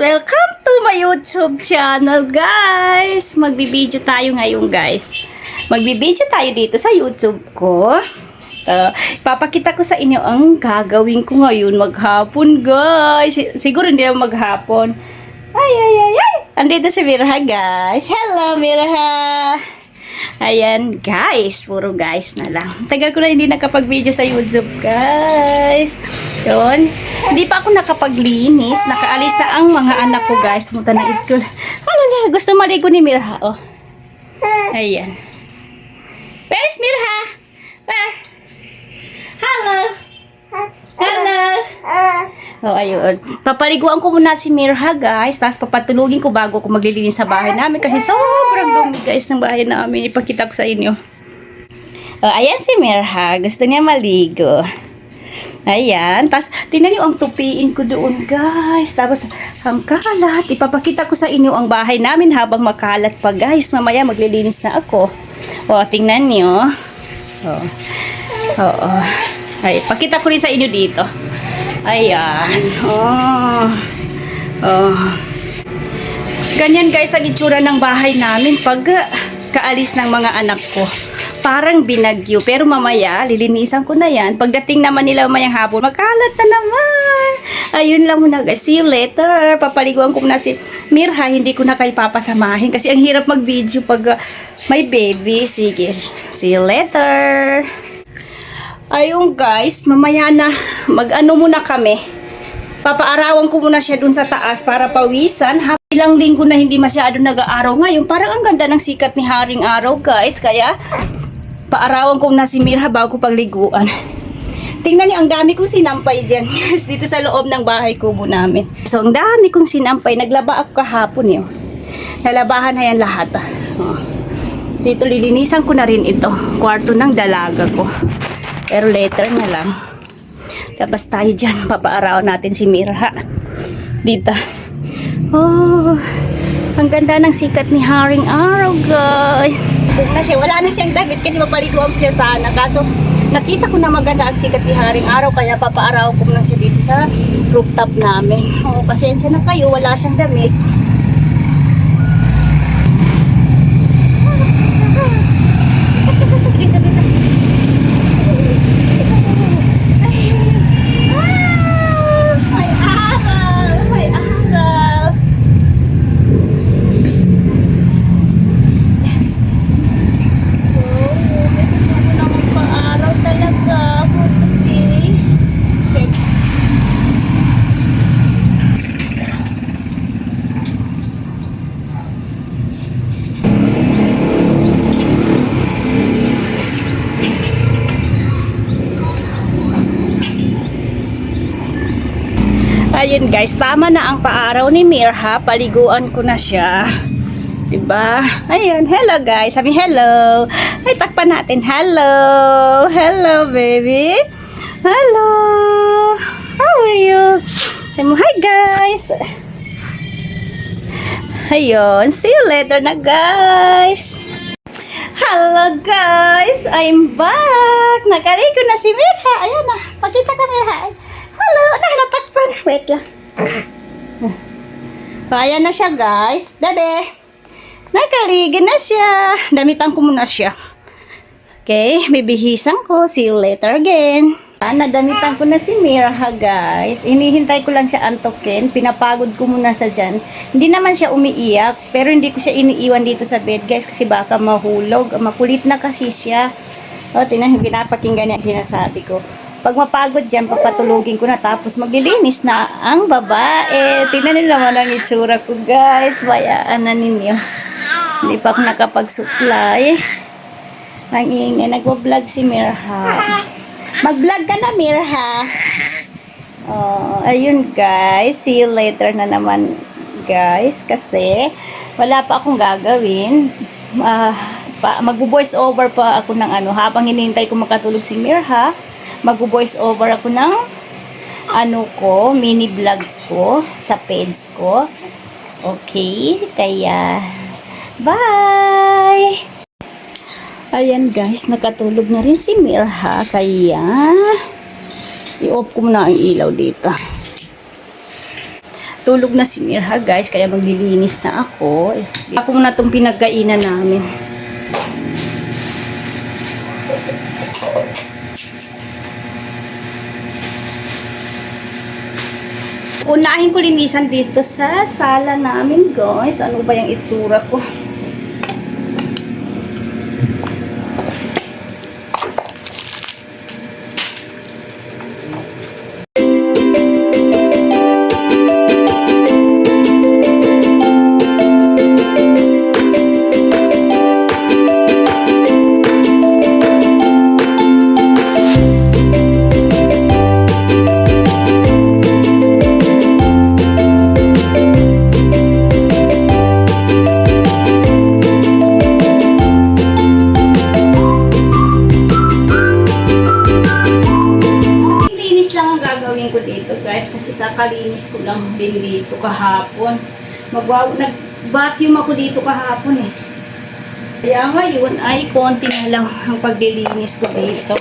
Welcome to my YouTube channel, guys! Magbibideo tayo ngayon, guys. Magbibideo tayo dito sa YouTube ko. Papakita ko sa inyo ang gagawin ko ngayon maghapon, guys. Siguro hindi naman maghapon. Ay! Andito si Mirha, guys. Hello, Mirha! Ayan, guys. Puro guys na lang. Tagal ko na hindi nakapag-video sa YouTube, guys. Yun. Hindi pa ako nakapaglinis. Nakaalis na ang mga anak ko, guys. Pumunta na school. Alala, gusto maligo ni Mirha, oh. Ayan. Where is Mirha? Where? Hello? Hello? Oh, ayun. Papaliguan ko muna si Mirha, guys. Tapos papatulugin ko bago ko maglilinis sa bahay namin. Kasi sobrang dumi, guys, ng bahay namin. Ipakita ko sa inyo. Oh, ayan si Mirha. Gusto niya maligo. Ayan. Tapos, tingnan niyo ang tupiin ko doon, guys. Tapos, ang kalat. Ipapakita ko sa inyo ang bahay namin habang makalat pa, guys. Mamaya maglilinis na ako. Oh, tingnan niyo. Oh. Oo. Ay, pakita ko rin sa inyo dito. Ayan. Oh. Ganyan, guys, ang itsura ng bahay namin pag kaalis ng mga anak ko. Parang binagyo. Pero mamaya, lilinisan ko na yan. Pagdating naman nila mamayang hapon, makalat na naman. Ayun lang muna, guys. See you later. Papaliguan ko muna si Mirha. Hindi ko na kayo papasamahin kasi ang hirap mag-video pag may baby. Sige. See you later. Ayun, guys, mamaya na mag-ano muna kami. Papaarawan ko muna siya dun sa taas para pawisan. Ilang linggo na hindi masyado nag-aaraw ngayon. Parang ang ganda ng sikat ni Haring Araw, guys. Kaya paarawan ko muna si Mirha bago pagliguan. Tingnan niyo, ang dami kong sinampay dyan, guys, dito sa loob ng bahay kubo namin. So, ang dami kong sinampay. Naglaba ako kahapon yun. Nalabahan na yan lahat. Dito lilinisan ko na rin ito. Kwarto ng dalaga ko. Pero later na lang. Tapos tayo dyan. Papaaraw natin si Mirha. Dito. Oh, ang ganda ng sikat ni Haring Araw, guys. Wala na siyang damit kasi mapaliguan siya sana. Kaso nakita ko na maganda ang sikat ni Haring Araw. Kaya papaaraw ko na siya dito sa rooftop namin. Oh, pasensya na kayo. Wala siyang damit. Ayun, guys, tama na ang paaraw ni Mirha. Paliguan ko na siya. Diba? Ayun, hello, guys. Sabi hello. Ay, takpan natin. Hello. Hello, baby. Hello. How are you? Sabi mo, hi, guys. Ayun, see you later na, guys. Hello, guys. I'm back. Nakaligo na si Mirha. Ayun na. Pakita ka, Mirha. Hello. Natakpan. Wait lang. Ayan na siya, guys. Bebe. Nakaligo na siya. Damitan ko muna siya. Okay. Bibihisan ko. See you later again. Nadamitan ko na si Mirha, guys. Hinihintay ko lang siya antokin. Pinapagod ko muna sa dyan. Hindi naman siya umiiyak. Pero hindi ko siya iniiwan dito sa bed, guys. Kasi baka mahulog. Makulit na kasi siya. O, pinapakinggan niya ang sinasabi ko. Pag mapagod dyan, papatulugin ko na. Tapos maglilinis na ang babae. Tingnan nyo naman ang itsura ko, guys. Bayaan na ninyo. Hindi pa ako nakapag-supply. Ang ingay. Nagwa-vlog si Mirha. Mag-vlog ka na, Mirha. Oh, ayun, guys. See you later na naman, guys. Kasi wala pa akong gagawin. Mag-voice over pa ako ng ano. Habang hinihintay ko makatulog si Mirha, mag-voice over ako ng mini vlog ko sa page ko. Okay? Kaya, bye! Ayan, guys, nakatulog na rin si Mirha. Kaya, i-off ko muna ang ilaw dito. Tulog na si Mirha guys, kaya maglilinis na ako. Ako na itong pinagkainan namin. Unahin ko linisan dito sa sala namin guys. Ano ba yung itsura ko? Ko dito guys kasi kakalinis ko lang din dito kahapon. Nag-vacuum ako dito kahapon eh. Kaya ngayon ay konti na lang ang paglilinis ko dito.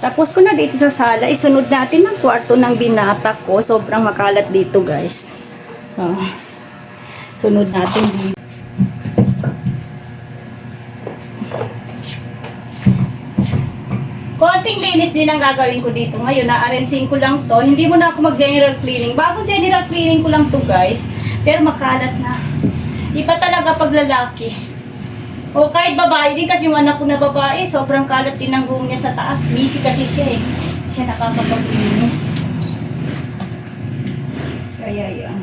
Tapos ko na dito sa sala, isunod natin ang kwarto ng binata ko. Sobrang makalat dito guys. Sunod natin dito. Konting linis din ang gagawin ko dito ngayon. Na-arrangein ko lang to. Hindi mo na ako mag-general cleaning. Bagong general cleaning ko lang to guys. Pero makalat na. Iba talaga pag lalaki. O kahit babae din kasi yung anak ko na babae, sobrang kalat din ang room niya sa taas. Busy kasi siya eh. Siya nakakapaglinis. Kaya yan.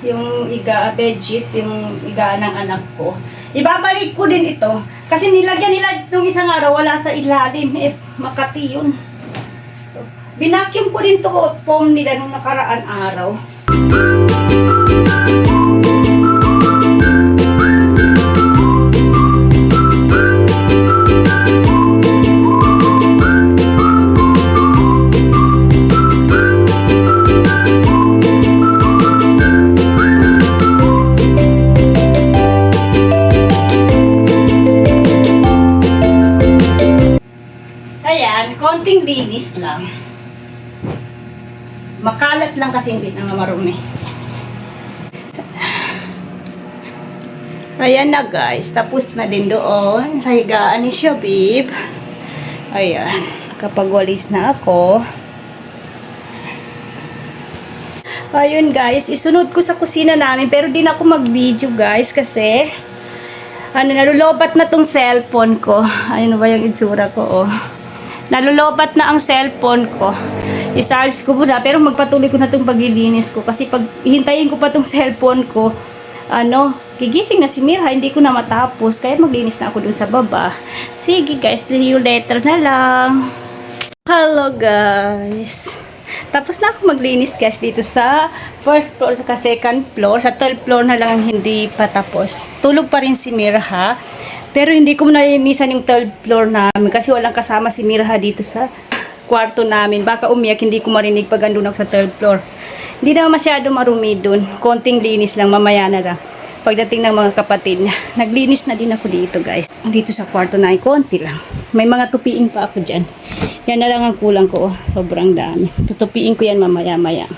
yung bedsheet, yung iga ng anak ko. Ibabalik ko din ito. Kasi nilagyan nila nung isang araw, wala sa ilalim. Makati yun. Binacuum ko din to foam nila nung nakaraan araw. Konting linis lang. Makalat lang kasi hindi na marumi. Ayan na guys. Tapos na din doon. Sa higaan ni siya, babe. Ayan. Kapag walis na ako. Ayun guys. Isunod ko sa kusina namin. Pero di na ako mag-video guys. Kasi nalulobat na tong cellphone ko. Ayun ba yung itsura ko, oh. Nalulobat na ang cellphone ko. I-charge ko muna. Pero magpatuloy ko na itong paglilinis ko. Kasi pag ihintayin ko pa itong cellphone ko, gigising na si Mirha. Hindi ko na matapos. Kaya maglinis na ako dun sa baba. Sige guys, see you later na lang. Hello guys. Tapos na ako maglinis guys dito sa first floor, sa second floor. Sa third floor na lang ang hindi pa tapos. Tulog pa rin si Mirha. Pero hindi ko nalinisan yung third floor namin kasi walang kasama si Mirha dito sa kwarto namin. Baka umiyak, hindi ko marinig pag andun ako sa third floor. Hindi na masyado marumi dun. Konting linis lang, mamaya na lang. Pagdating ng mga kapatid niya. Naglinis na din ako dito guys. Dito sa kwarto namin, konti lang. May mga tupiin pa ako dyan. Yan na lang ang kulang ko. Oh. Sobrang dami. Tutupiin ko yan mamaya-maya.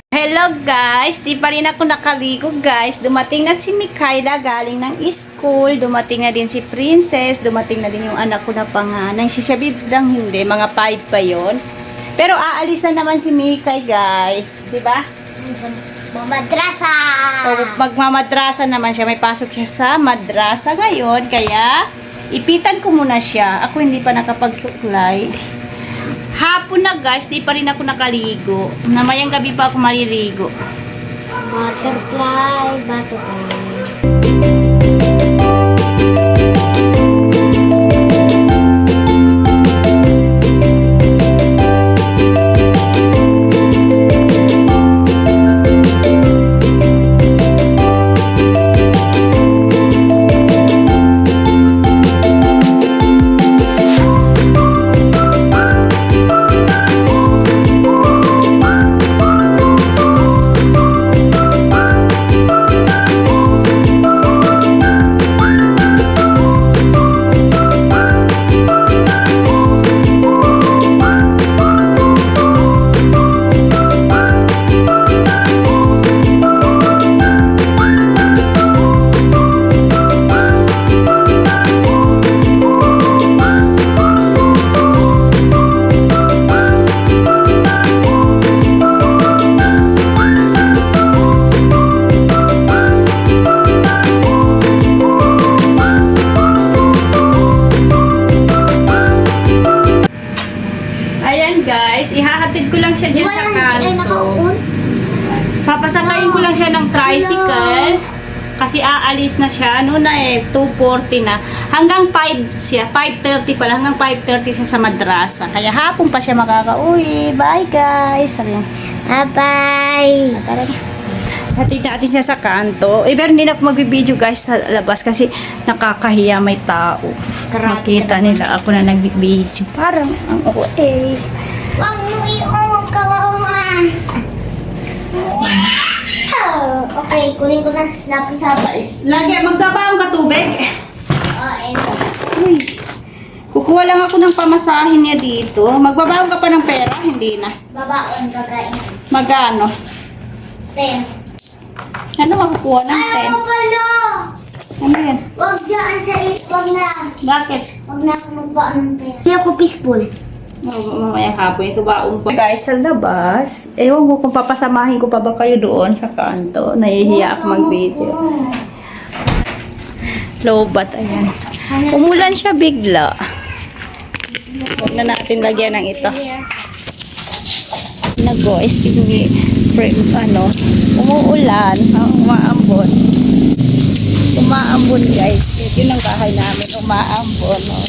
Hello guys, di pa rin ako nakaligo guys. Dumating na si Mikaela galing ng school. Dumating na din si Princess. Dumating na din yung anak ko na panganay. Si Shabib lang hindi, mga 5 pa yon. Pero aalis na naman si Mikay guys. Diba? Mamadrasa! Magmamadrasa naman siya. May pasok siya sa madrasa ngayon. Kaya ipitan ko muna siya. Ako hindi pa nakapagsuklay. Hapon na guys, di pa rin ako nakaligo. Namayang gabi pa ako maliligo. Butterfly. Ihahatid ko lang siya dyan sa kanto. Papasakayin ko lang siya ng tricycle. Kasi aalis na siya. Ano na 2:40 na. Hanggang 5 siya. 5:30 pala. Hanggang 5:30 siya sa madrasa. Kaya hapon pa siya makakauwi. Bye guys. Sabi niya. Bye-bye! Tara na. Hatid natin siya sa kanto. Pero hindi na ako magbibideo guys sa labas. Kasi nakakahiya, may tao. Makita nila ako na nagbibideo. Parang ang okay. Wag mo i-on, kawawa. Okay, kunin ko na snap sa Guys, lagi magdabaong ka tubig. ito. Uy. Kukuha lang ako ng pamasahin niya dito. Magbabaong ka pa ng pera? Hindi na. Babaon, bagain. Magkano? 10. Ano makukuha ng 10? Ano pala? Ano yan? Wag dyan sa wag na. Bakit? Wag na ako magbaon ng pera. Hindi ako peaceful. Mamayang hapon ito baong pa. Guys, sa labas, ewan ko kung papasamahin ko pa ba kayo doon sa kanto. Nahihiya ako mag-video. Lobat, ayan. Umulan siya bigla. Huwag na natin lagyan ng ito. Na guys, yung Umuulan. Umaambon. Umaambon guys. Yun ang bahay namin. Umaambon. Oh.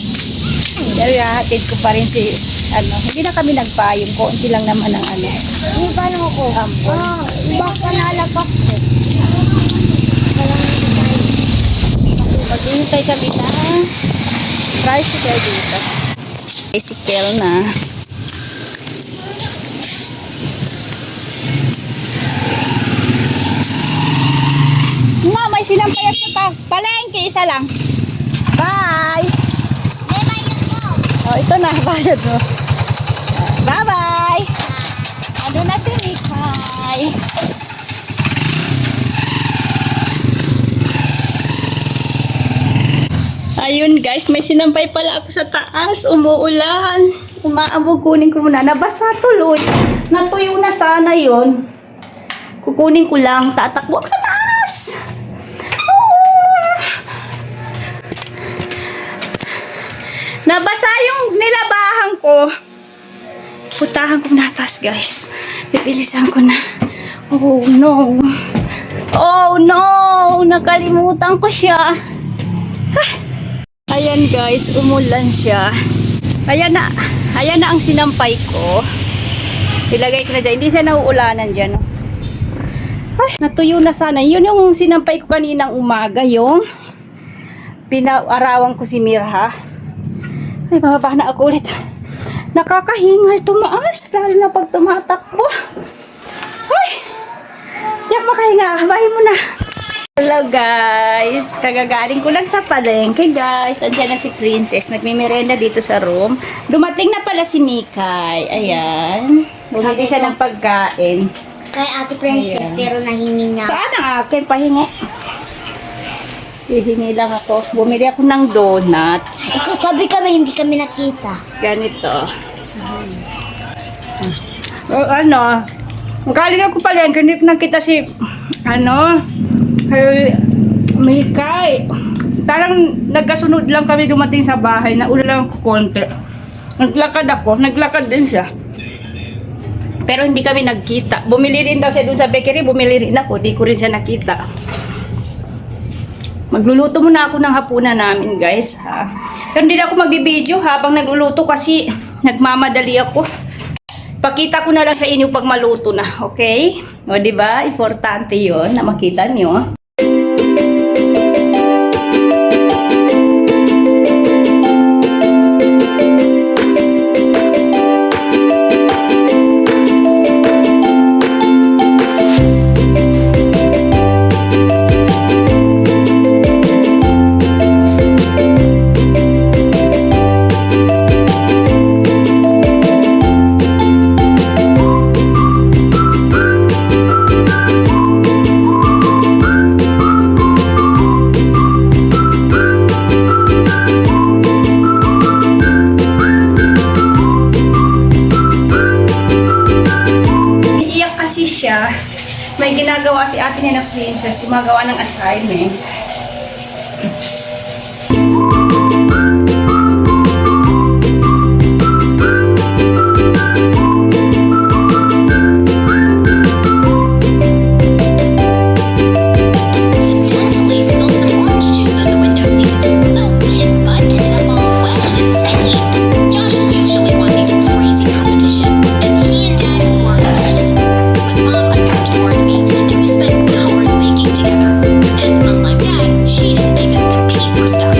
Pero hatid ko pa rin si hindi na kami nagpayong. Konti lang naman ang Hindi pa naman ako. Ambon. Baka nalapas ko. Maghihintay kami na tricycle dito. Tricycle na. Nga, may sinampayat sa taas. Palengke, isa lang. Bye! May mayroon mo. Oh, ito na, bayad mo. Bye-bye! Ano na si Mikay? Ayun guys, may sinampay pala ako sa taas. Umuulan. Umaambog, kunin ko muna. Nabasa tuloy. Natuyo na sana yon. Kukunin ko lang. Tatakbo ako sa taas. Oh. Nabasa yung nilabahan ko. Putahan ko na taas guys. Pipilisan ko na. Oh no. Oh no. Nakalimutan ko siya. Ayan guys, umulan siya. Ayan na ang sinampay ko. Ilagay ko na dyan. Hindi siya nauulanan dyan. No? Ay, natuyo na sana. Yun yung sinampay ko kaninang umaga. Yung pinaarawan ko si Mirha. Ay, bababa na ako ulit. Nakakahingal tumaas. Lalo na pag tumatakbo. Ay, yak makahinga. Bahay mo na. Hello guys, kagagaling ko lang sa palengke guys. Andiyan na si Princess, nagmimerenda dito sa room. Dumating na pala si Mikay. Ayan, bumili siya ng pagkain. Kay Ate Princess, Ayan. pero nahingi na. Saan ang akin? Pahingi. Hihingi lang ako. Bumili ako ng donut. Sabi kami, hindi kami nakita. Ganito. Magaling ako palengke, hindi ko nakita si Mikay. Parang nagkasunod lang kami dumating sa bahay. Naula lang ako konti. Naglakad din siya. Pero hindi kami nagkita. Bumili rin daw siya doon sa bakery. Bumili rin ako. Di ko rin siya nakita. Magluluto muna ako ng hapunan namin guys. Ha? Pero hindi na ako magbibideo habang nagluluto kasi nagmamadali ako. Pakita ko na lang sa inyo pag maluto na. Okay? O diba? Importante yon na makita nyo. Siya, may ginagawa si ate niya na Princess, gumagawa ng assignment. Accidentally spilled some orange juice on the window seat, so his butt ended up all wet and sticky. Josh usually won these crazy competitions, and he and Dad were a team. But Mom adored me, and we spent hours baking together. And unlike Dad, she didn't make us compete for stuff.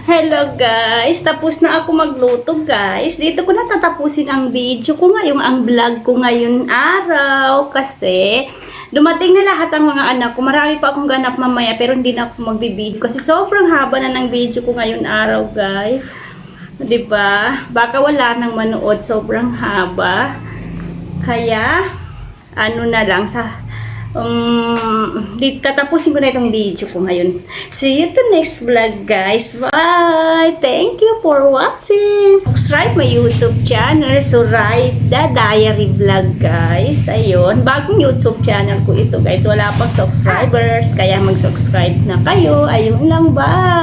Hello guys, tapos na ako magluto guys. Dito ko na tatapusin ang video ko ngayong ang vlog ko ngayon araw kasi dumating na lahat ang mga anak ko. Marami pa akong ganap mamaya pero hindi na ako magbibideo kasi sobrang haba na ng video ko ngayon araw guys. 'Di ba? Baka wala nang manood, sobrang haba. Kaya ano na lang sa katapusin ko na itong video ko ngayon. See you to next vlog guys. Bye! Thank you for watching. Subscribe my YouTube channel, Zoraida Diary Vlog guys. Ayun, bagong YouTube channel ko ito guys. Wala pang subscribers, kaya mag-subscribe na kayo. Ayun lang, bye!